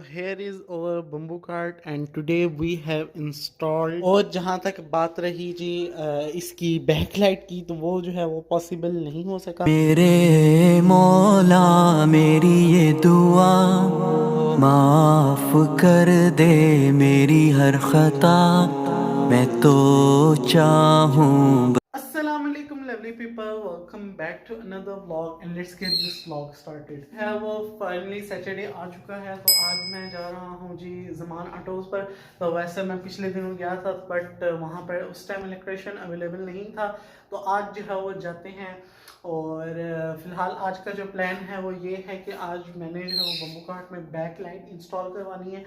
Here is our bamboo cart and today we have installed। और जहाँ तक बात रही जी इसकी बैकलाइट की, तो वो जो है वो पॉसिबल नहीं हो सका। मेरे मौला मेरी ये दुआ माफ कर दे मेरी हर खता, मैं तो चाहूँ। Assalamualaikum lovely people, welcome back to another vlog and let's get this vlog started। है वो फाइनली सैटरडे आ चुका है, तो आज मैं जा रहा हूँ जी ज़मान ऑटोज़ पर। तो वैसे मैं पिछले दिनों गया था बट वहाँ पर उस टाइम इलेक्ट्रिशियन अवेलेबल नहीं था, तो आज जो है वो जाते हैं। और फ़िलहाल आज का जो प्लान है वो ये है कि आज मैंने जो है वो बम्बू कार्ट में बैक लाइट इंस्टॉल करवानी है।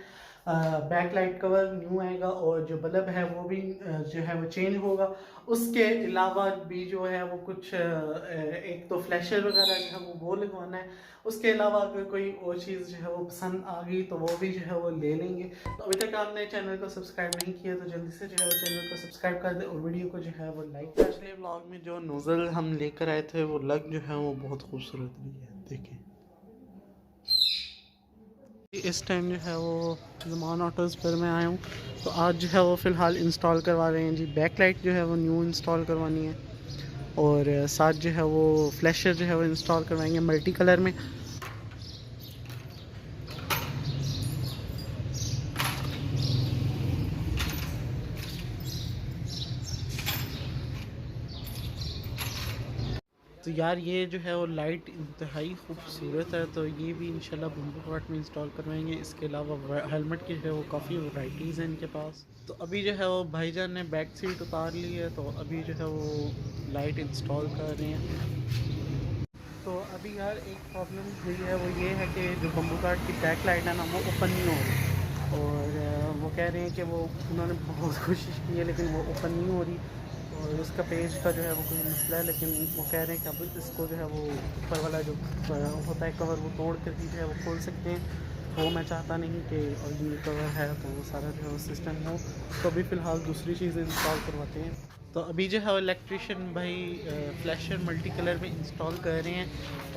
बैक लाइट कवर न्यू आएगा और जो बल्ब है वो भी जो है वो चेंज होगा। उसके अलावा भी जो है वो कुछ एक तो फ्लैशर वगैरह जो है वो लगवाना है। उसके अलावा अगर कोई और चीज़ जो है वो पसंद आ गई तो वो भी जो है वो ले लेंगे। तो अभी तक आपने चैनल को सब्सक्राइब नहीं किया तो जल्दी से जो है वो चैनल को सब्सक्राइब कर दे और वीडियो को जो है वो लाइक। पिछले व्लॉग में जो नोज़ल हम लेकर आए थे वो लग जो है वो बहुत खूबसूरत भी है, देखें। इस टाइम जो है वो ज़मान ऑटोज़ पर मैं आया हूँ, तो आज जो है वो फ़िलहाल इंस्टॉल करवा रहे हैं जी। बैक लाइट जो है वो न्यू इंस्टॉल करवानी है और साथ जो है वो फ्लैशर जो है वो इंस्टॉल करवाएंगे मल्टी कलर में। तो यार ये जो है वो लाइट इंतहाई खूबसूरत है, तो ये भी इंशाल्लाह बम्बू कार्ट में इंस्टॉल करवाएंगे। इसके अलावा हेलमेट की जो है वो काफ़ी वैराइटीज़ हैं इनके पास। तो अभी जो है वो भाईजान ने बैक सीट उतार ली है, तो अभी जो है वो लाइट इंस्टॉल कर रहे हैं। तो अभी यार एक प्रॉब्लम हुई है, वो ये है कि जो बम्बू कार्ट की बैक लाइट है ना वो ओपन नहीं हो रही। और वो कह रहे हैं कि वो उन्होंने बहुत कोशिश की है लेकिन वो ओपन नहीं हो रही। और उसका पेज का जो है वो कोई मसला है, लेकिन वो कह रहे हैं कि अब इसको जो है वो ऊपर वाला जो होता है कवर वो तोड़ कर भी जो है वो खोल सकते हैं। वो मैं चाहता नहीं कि ओरिजिनल कवर है तो वो सारा जो है वो सिस्टम हो। तो अभी फ़िलहाल दूसरी चीज़ें इंस्टॉल करवाते हैं। तो अभी जो है वो इलेक्ट्रिशियन भाई फ्लैशर मल्टी कलर में इंस्टॉल कर रहे हैं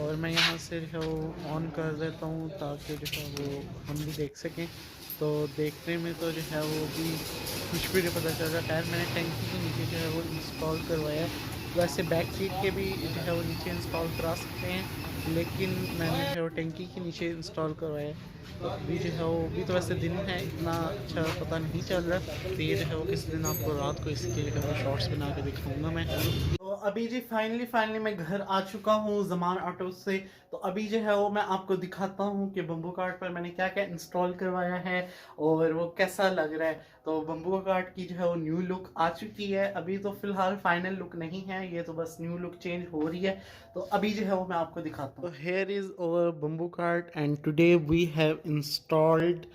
और मैं यहाँ से जो है वो ऑन कर देता हूँ ताकि जो है वो हम भी देख सकें। तो देखने में तो जो है वो भी कुछ भी नहीं पता चल रहा। खैर मैंने टैंकी के नीचे जो है वो इंस्टॉल करवाया है। वैसे बैक सीट के भी जो है वो नीचे इंस्टॉल करा सकते हैं, लेकिन मैंने जो है वो टैंकी के नीचे इंस्टॉल करवाया है। तो अभी जो है वो भी तो वैसे दिन है, इतना अच्छा पता नहीं चल रहा। तो ये जो है वो किसी दिन आपको रात को इसके जो है वो शॉर्ट्स बना के दिखाऊंगा मैं। तो अभी जी फाइनली मैं घर आ चुका हूँ ज़मान ऑटो से। तो अभी जो है वो मैं आपको दिखाता हूँ कि बम्बू कार्ट पर मैंने क्या क्या इंस्टॉल करवाया है और वो कैसा लग रहा है। तो बम्बू कार्ट की जो है वो न्यू लुक आ चुकी है। अभी तो फिलहाल फाइनल लुक नहीं है, ये तो बस न्यू लुक चेंज हो रही है। तो अभी जो है वो मैं आपको दिखाता हूँ। तो here is our bamboo cart and today we have installed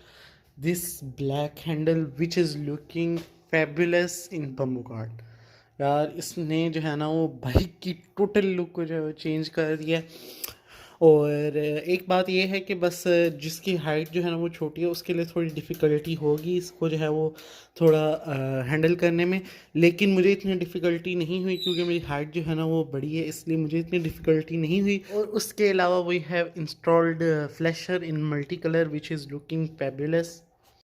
this black handle which is looking fabulous in bamboo cart। यार इसने जो है ना वो बाइक की टोटल लुक को जो है चेंज कर दिया। और एक बात ये है कि बस जिसकी हाइट जो है ना वो छोटी है उसके लिए थोड़ी डिफ़िकल्टी होगी इसको जो है वो थोड़ा हैंडल करने में। लेकिन मुझे इतनी डिफ़िकल्टी नहीं हुई क्योंकि मेरी हाइट जो है ना वो बड़ी है, इसलिए मुझे इतनी डिफ़िकल्टी नहीं हुई। और उसके अलावा we have installed flasher in multi colour which is looking fabulous.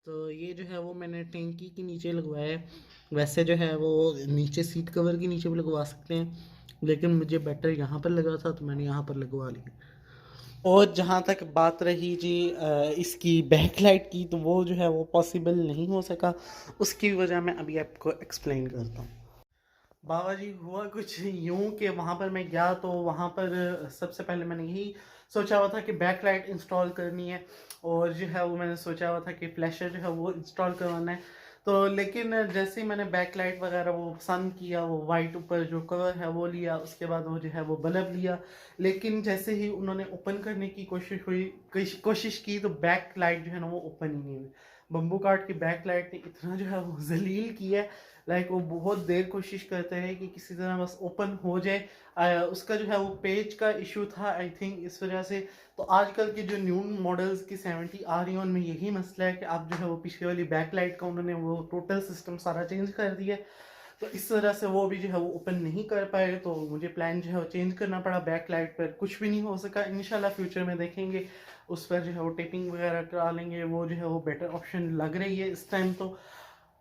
तो ये जो है वो मैंने टैंकी के नीचे लगवाया है। वैसे जो है वो नीचे सीट कवर के नीचे भी लगवा सकते हैं, लेकिन मुझे बेटर यहाँ पर लगा था तो मैंने यहाँ पर लगवा लिया। और जहाँ तक बात रही जी इसकी बैकलाइट की, तो वो जो है वो पॉसिबल नहीं हो सका। उसकी वजह मैं अभी आपको एक्सप्लेन करता हूँ। बाबा जी हुआ कुछ यूं कि वहाँ पर मैं गया तो वहाँ पर सबसे पहले मैंने यही सोचा हुआ था कि बैक लाइट इंस्टॉल करनी है और जो है वो मैंने सोचा हुआ था कि फ्लैशर जो है वो इंस्टॉल करवाना है। तो लेकिन जैसे ही मैंने बैक लाइट वगैरह वो पसंद किया, वो वाइट ऊपर जो कवर है वो लिया, उसके बाद वो जो है वो बल्ब लिया। लेकिन जैसे ही उन्होंने ओपन करने की कोशिश की तो बैक लाइट जो है ना वो ओपन ही नहीं हुई। बम्बू कार्ट की बैक लाइट ने इतना जो है वो जलील किया है। लाइक वो बहुत देर कोशिश करते हैं कि किसी तरह बस ओपन हो जाए। उसका जो है वो पेज का इशू था आई थिंक, इस वजह से। तो आजकल के जो न्यू मॉडल्स की 70 आ रही हैं उनमें यही मसला है कि आप जो है वो पीछे वाली बैक लाइट का उन्होंने वो टोटल सिस्टम सारा चेंज कर दिया। तो इस वजह से वो भी जो है वो ओपन नहीं कर पाए, तो मुझे प्लान जो है वो चेंज करना पड़ा। बैक लाइट पर कुछ भी नहीं हो सका, इंशाल्लाह फ्यूचर में देखेंगे। उस पर जो है वो टेपिंग वगैरह करा लेंगे, वो जो है वो बेटर ऑप्शन लग रही है इस टाइम।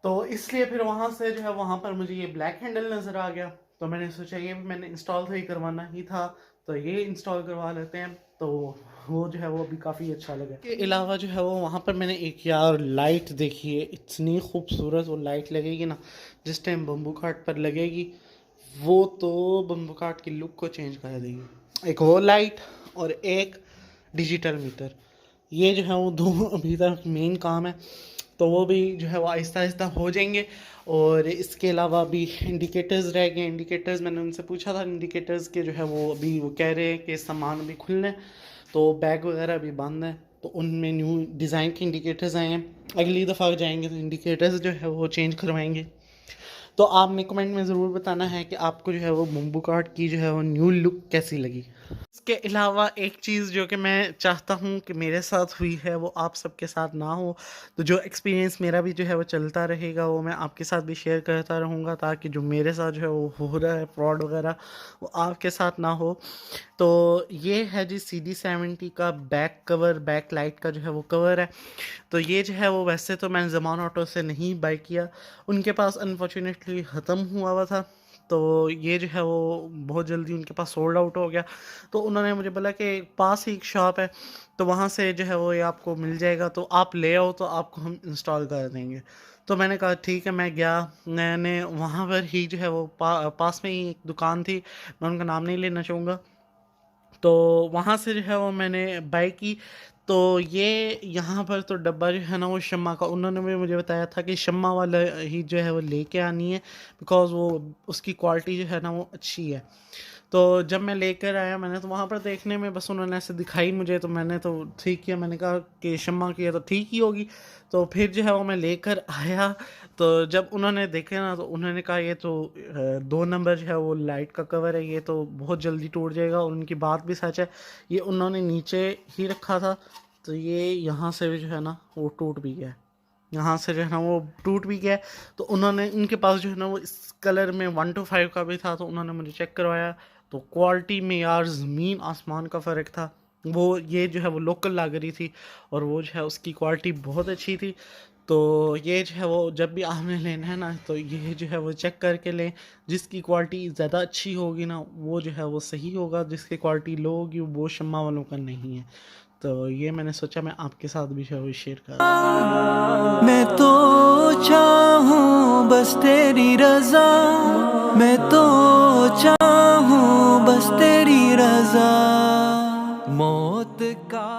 तो इसलिए फिर वहाँ से जो है वहाँ पर मुझे ये ब्लैक हैंडल नज़र आ गया, तो मैंने सोचा ये भी मैंने इंस्टॉल तो ही करवाना ही था, तो ये इंस्टॉल करवा लेते हैं। तो वो जो है वो भी काफ़ी अच्छा लगा। के अलावा जो है वो वहाँ पर मैंने एक यार लाइट देखी है, इतनी खूबसूरत वो लाइट लगेगी ना जिस टाइम बम्बू घाट पर लगेगी, वो तो बम्बू घाट की लुक को चेंज कर देगी। एक वो लाइट और एक डिजिटल मीटर, ये जो है वो दो अभी तक मेन काम है, तो वो भी जो है वो आहिस्ता आहिस्ता हो जाएंगे। और इसके अलावा भी इंडिकेटर्स रह गए, इंडिकेटर्स मैंने उनसे पूछा था, इंडिकेटर्स के जो है वो अभी वो कह रहे हैं कि सामान अभी खुलने हैं, तो बैग वगैरह भी बंद है, तो उनमें न्यू डिज़ाइन के इंडिकेटर्स आए हैं, अगली दफ़ा जाएंगे तो इंडिकेटर्स जो है वो चेंज करवाएंगे। तो आपने कमेंट में ज़रूर बताना है कि आपको जो है वो बम्बू कार्ट की जो है वो न्यू लुक कैसी लगी। इसके अलावा एक चीज़ जो कि मैं चाहता हूँ कि मेरे साथ हुई है वो आप सबके साथ ना हो, तो जो एक्सपीरियंस मेरा भी जो है वो चलता रहेगा वो मैं आपके साथ भी शेयर करता रहूँगा, ताकि जो मेरे साथ जो है वो हो रहा है फ्रॉड वगैरह वो आपके साथ ना हो। तो ये है जी CD70 का बैक कवर, बैक लाइट का जो है वो कवर है। तो ये जो है वो वैसे तो मैंने ज़मान ऑटो से नहीं बाय किया, उनके पास अनफॉर्चुनेटली ख़त्म हुआ था, तो ये जो है वो बहुत जल्दी उनके पास सोल्ड आउट हो गया। तो उन्होंने मुझे बोला कि पास ही एक शॉप है, तो वहाँ से जो है वो ये आपको मिल जाएगा, तो आप ले आओ तो आपको हम इंस्टॉल कर देंगे। तो मैंने कहा ठीक है, मैं गया, मैंने वहाँ पर ही जो है वो पास में ही एक दुकान थी, मैं उनका नाम नहीं लेना चाहूँगा, तो वहाँ से जो है वो मैंने बाय की। तो ये यहाँ पर तो डब्बा जो है ना वो शम्मा का, उन्होंने भी मुझे बताया था कि शम्मा वाला ही जो है वो लेके आनी है, बिकॉज़ वो उसकी क्वालिटी जो है ना वो अच्छी है। तो जब मैं लेकर आया, मैंने तो वहाँ पर देखने में बस उन्होंने ऐसे दिखाई मुझे, तो मैंने तो ठीक किया, मैंने कहा कि शम्मा की है तो ठीक ही होगी। तो फिर जो है वो मैं लेकर आया, तो जब उन्होंने देखे ना तो उन्होंने कहा ये तो 2 नंबर जो है वो लाइट का कवर है, ये तो बहुत जल्दी टूट जाएगा, और उनकी बात भी सच है, ये उन्होंने नीचे ही रखा था, तो ये यहाँ से भी जो है ना वो टूट भी गया, यहाँ से जो है ना वो टूट भी गया। तो उन्होंने, उनके पास जो है ना वो इस कलर में 1 to 5 का भी था, तो उन्होंने मुझे चेक करवाया, तो क्वालिटी में यार ज़मीन आसमान का फ़र्क था। वो ये जो है वो लोकल लग रही थी, और वो जो है उसकी क्वालिटी बहुत अच्छी थी। तो ये जो है वो जब भी आपने लेना है ना, तो ये जो है वो चेक करके लें, जिसकी क्वालिटी ज़्यादा अच्छी होगी ना वो जो है वो सही होगा, जिसकी क्वालिटी लो होगी वो शम्मा वालों का नहीं है। तो ये मैंने सोचा मैं आपके साथ भी जो है वो शेयर कर। मैं तो चाहूँ बस तेरी रजा, मैं तो चाहूँ बस तेरी रजा, मौत का